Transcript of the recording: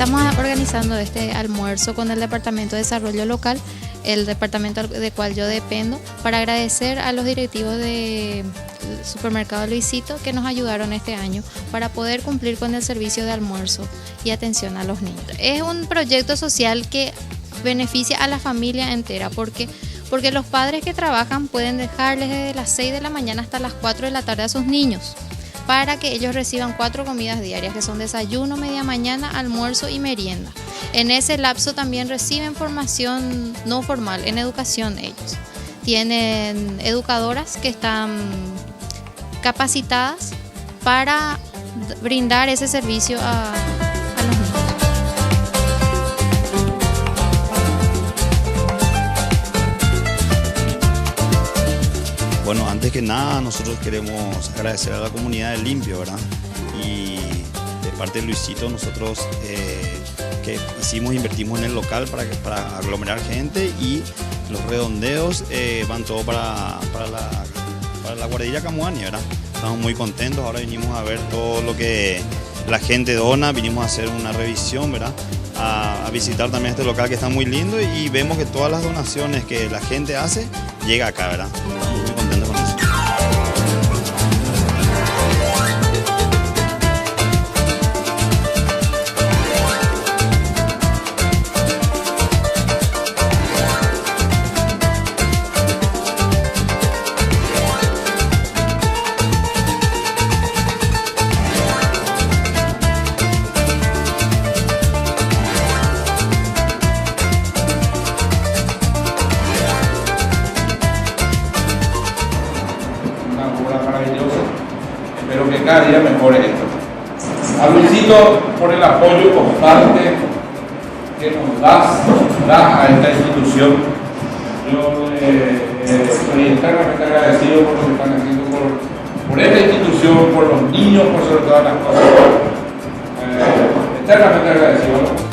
Estamos organizando este almuerzo con el Departamento de Desarrollo Local, el departamento del cual yo dependo, para agradecer a los directivos del supermercado Luisito que nos ayudaron este año para poder cumplir con el servicio de almuerzo y atención a los niños. Es un proyecto social que beneficia a la familia entera porque los padres que trabajan pueden dejarles desde las 6 de la mañana hasta las 4 de la tarde a sus niños, para que ellos reciban 4 comidas diarias, que son desayuno, media mañana, almuerzo y merienda. En ese lapso también reciben formación no formal en educación ellos. Tienen educadoras que están capacitadas para brindar ese servicio a los niños. Bueno, antes que nada nosotros queremos agradecer a la comunidad de Limpio, ¿verdad? Y de parte de Luisito nosotros que invertimos en el local para aglomerar gente, y los redondeos van todo para la guardería Camuani, ¿verdad? Estamos muy contentos, ahora vinimos a ver todo lo que la gente dona, vinimos a hacer una revisión, ¿verdad? A visitar también este local que está muy lindo, y vemos que todas las donaciones que la gente hace llega acá, ¿verdad? Estamos muy contentos con eso. Maravilloso. Espero que cada día mejore esto. A Luisito por el apoyo constante que nos da a esta institución. Yo estoy eternamente agradecido por lo que están haciendo por esta institución, por los niños, por sobre todas las cosas. Eternamente agradecido.